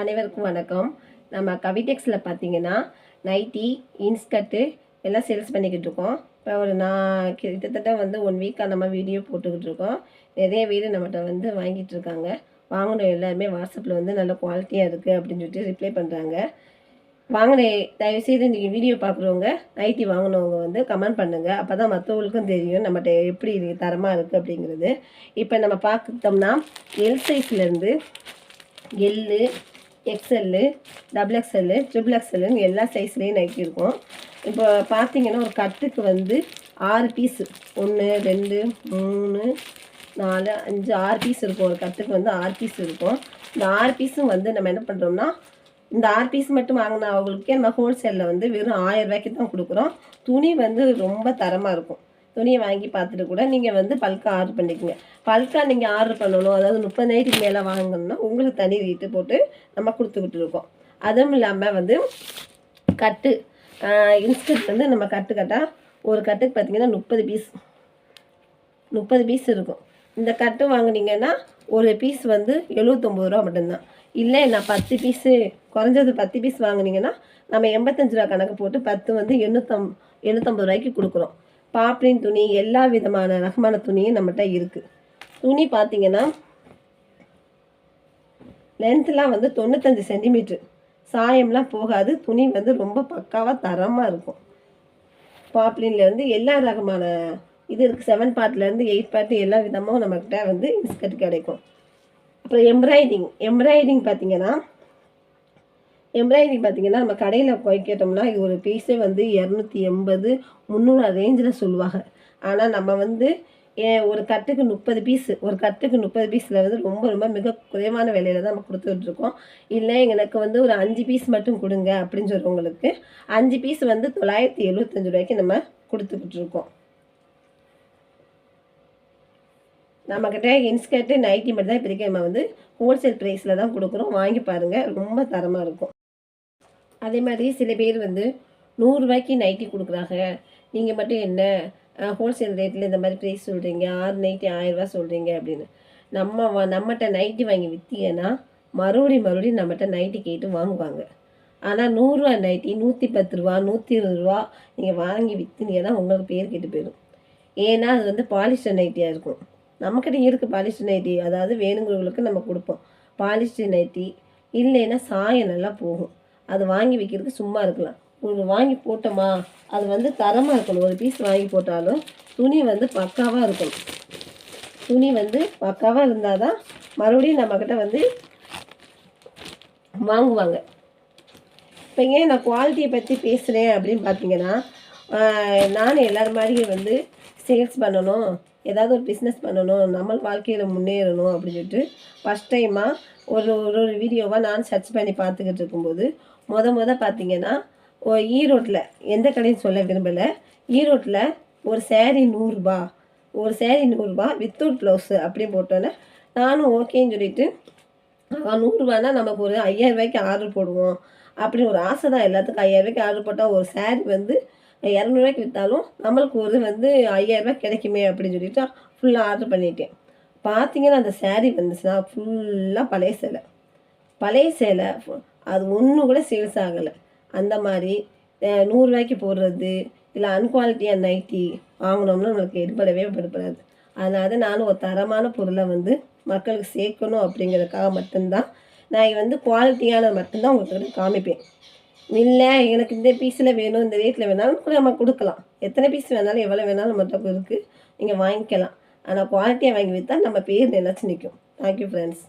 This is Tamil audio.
அனைவருக்கும் வணக்கம். நம்ம கவிடெக்ஸில் பார்த்தீங்கன்னா நைட்டி, இன்ஸ்கர்ட்டு எல்லாம் சேல்ஸ் பண்ணிக்கிட்டு இருக்கோம். இப்போ நான் கிட்டத்தட்ட 1 வீக்காக நம்ம வீடியோ போட்டுக்கிட்டு இருக்கோம். நிறைய பேர் நம்மகிட்ட வாங்கிட்டு இருக்காங்க. வாங்கின எல்லாருமே வாட்ஸ்அப்பில் நல்ல குவாலிட்டியாக இருக்குது அப்படின்னு சொல்லிட்டு ரிப்ளை பண்ணுறாங்க. வாங்கின தயவுசெய்து இன்றைக்கி வீடியோ பார்க்குறவங்க நைட்டி வாங்கினவங்க கமெண்ட் பண்ணுங்கள். அப்போ தான் மற்றவங்களுக்கும் தெரியும் நம்மகிட்ட எப்படி தரமாக இருக்குது அப்படிங்கிறது. இப்போ நம்ம பார்த்துட்டோம்னா எல் சைஸ்லேருந்து எல்லு, எக்ஸ்எல்லு, டபுள் எக்ஸ்எல்லு, ட்ரிபிள் எக்ஸ்எல்லுன்னு எல்லா சைஸ்லேயும் நைட்டி இருக்கும். இப்போ பார்த்தீங்கன்னா ஒரு கட்டுக்கு 6 பீஸு 1 2 3 4 5 6 பீஸ் இருக்கும். ஒரு கட்டுக்கு 6 பீஸ் இருக்கும். இந்த 6 பீஸும் நம்ம என்ன பண்ணுறோம்னா, இந்த 6 பீஸ் மட்டும் வாங்கினவங்களுக்கே நம்ம ஹோல்சேலில் வெறும் 1000 ரூபாய்க்கு தான் கொடுக்குறோம். துணி ரொம்ப தரமாக இருக்கும். துணியை வாங்கி பார்த்துட்டு கூட நீங்கள் பல்காக ஆர்டர் பண்ணிக்கோங்க. பல்காக நீங்கள் ஆர்டர் பண்ணணும், அதாவது 30 நைட்டுக்கு மேலே வாங்கணும்னா உங்களுக்கு தனி ரேட்டு போட்டு நம்ம கொடுத்துக்கிட்டு இருக்கோம். அதுவும் இல்லாமல் கட்டு இன்ஸ்கர்ட் நம்ம கட்டாக ஒரு கட்டுக்கு பார்த்திங்கன்னா 30 பீஸ் இருக்கும். இந்த கட்டு வாங்கினீங்கன்னா ஒரு பீஸ் 79 ரூபா மட்டும்தான். இல்லை நான் 10 பீஸு குறைஞ்சது 10 பீஸ் வாங்கினீங்கன்னா நம்ம 85 ரூபா கணக்கு போட்டு 10 850 ரூபாய்க்கு கொடுக்குறோம். பாப்ளின் துணி எல்லா விதமான ரகமான துணியும் நம்மகிட்ட இருக்குது. துணி பார்த்தீங்கன்னா லென்த்லாம் 95 சென்டிமீட்ரு, சாயம்லாம் போகாது. துணி ரொம்ப பக்காவாக தரமாக இருக்கும். பாப்ளின்லேருந்து எல்லா ரகமான இது இருக்குது. 7 பார்ட்லேருந்து 8 பார்ட் எல்லா விதமும் நம்மக்கிட்ட இன்ஸ்கர்ட் கிடைக்கும். அப்புறம் எம்ப்ராய்டிங் பார்த்தீங்கன்னா நம்ம கடையில் போய் கேட்டோம்னா இது ஒரு பீஸே 280 300 ரேஞ்சில் சொல்லுவாங்க. ஆனால் நம்ம ஒரு கட்டுக்கு 30 பீஸ், ஒரு கட்டுக்கு 30 பீஸில் ரொம்ப மிக குறைவான விலையில் தான் நம்ம கொடுத்துட்ருக்கோம். இல்லை எனக்கு ஒரு 5 பீஸ் மட்டும் கொடுங்க அப்படின்னு சொல்கிறவங்களுக்கு 5 பீஸ் 975 ரூபாய்க்கு நம்ம கொடுத்துக்கிட்டு இருக்கோம். நம்மக்கிட்ட இன்ஸ்கர்ட்டு நைட்டி மட்டும் தான் இப்போதைக்கு நம்ம ஹோல்சேல் ப்ரைஸில் தான் கொடுக்குறோம். வாங்கி பாருங்கள், ரொம்ப தரமாக இருக்கும். அதே மாதிரி சில பேர் 100 ரூபாய்க்கு நைட்டி கொடுக்குறாங்க. நீங்கள் மட்டும் என்ன ஹோல்சேல் ரேட்டில் இந்த மாதிரி ப்ரைஸ் சொல்கிறீங்க, 6 நைட்டி 1000 ரூபா சொல்கிறீங்க அப்படின்னு. நம்மகிட்ட நைட்டி வாங்கி விற்றீங்கன்னா மறுபடியும் நம்மகிட்ட நைட்டி கேட்டு வாங்குவாங்க. ஆனால் 100 ரூபா நைட்டி 110 ரூபா 120 ரூபா நீங்கள் வாங்கி விற்றீங்கன்னா உங்களுக்கு பேர் கேட்டு போயிடும். ஏன்னா அது பாலிஸ்டர் நைட்டியாக இருக்கும். நம்மக்கிட்ட இருக்குது பாலிஸ்டர் நைட்டி, அதாவது வேணுங்கிறவங்களுக்கு நம்ம கொடுப்போம். பாலிஸ்டர் நைட்டி இல்லைன்னா சாயம் நல்லா போகும். அது வாங்கி வைக்கிறதுக்கு சும்மா இருக்கலாம். ஒரு வாங்கி போட்டோமா அது தரமாக இருக்கணும். ஒரு பீஸ் வாங்கி போட்டாலும் துணி பக்காவாக இருக்கணும். துணி பக்காவாக இருந்தால் தான் மறுபடியும் நம்மக்கிட்ட வாங்குவாங்க. இப்போ ஏன் நான் குவாலிட்டியை பற்றி பேசுகிறேன் அப்படின்னு பார்த்தீங்கன்னா, நானும் எல்லோரும் மாதிரி சேல்ஸ் பண்ணணும், ஏதாவது ஒரு பிஸ்னஸ் பண்ணணும், நம்ம வாழ்க்கையில் முன்னேறணும் அப்படின்னு சொல்லிட்டு ஃபஸ்ட் டைமாக ஒரு வீடியோவாக நான் சர்ச் பண்ணி பார்த்துக்கிட்டு இருக்கும்போது பார்த்தீங்கன்னா ஈரோட்டில், எந்த கடையும் சொல்ல விரும்பலை, ஈரோட்டில் ஒரு சேரீ 100 ரூபா, ஒரு சேரீ 100 ரூபா வித்தவுட் ப்ளவுஸு அப்படி போட்டோன்னே நானும் ஓகேன்னு சொல்லிட்டு 100 ரூபானா நமக்கு ஒரு 5000 ரூபாய்க்கு ஆர்டர் போடுவோம் அப்படின்னு ஒரு ஆசை தான் எல்லாத்துக்கும். 5000 ரூபாய்க்கு ஆர்டர் போட்டால் ஒரு சேரீ 200 ரூபாய்க்கு விற்றாலும் நம்மளுக்கு ஒரு 5000 ரூபாய் கிடைக்குமே அப்படின்னு சொல்லிட்டு ஃபுல்லாக ஆர்டர் பண்ணிட்டேன். பார்த்தீங்கன்னா அந்த சேரீ வந்துச்சுன்னா ஃபுல்லாக பழைய சேலை அது ஒன்று கூட சேல்ஸ் ஆகலை. அந்த மாதிரி 100 ரூபாய்க்கு போடுறது இல்லை அன்குவாலிட்டியாக நைட்டி வாங்கினோம்னா நம்மளுக்கு எடுப்படாது. அதனால நானும் ஒரு தரமான பொருளை மக்களுக்கு சேர்க்கணும் அப்படிங்கிறதுக்காக மட்டும்தான் நான் குவாலிட்டியானது மட்டும்தான் உங்களுக்கு காமிப்பேன். இல்லை எனக்கு இந்த பீஸில் வேணும், இந்த ரேட்டில் வேணாலும் கூட நம்ம கொடுக்கலாம். எத்தனை பீஸ் வேணாலும் எவ்வளோ வேணாலும் நம்மகிட்ட இருக்குது, நீங்கள் வாங்கிக்கலாம். ஆனால் குவாலிட்டியாக வாங்கி விற்றா நம்ம பேர் நினச்சி நிற்கும். Thank you friends.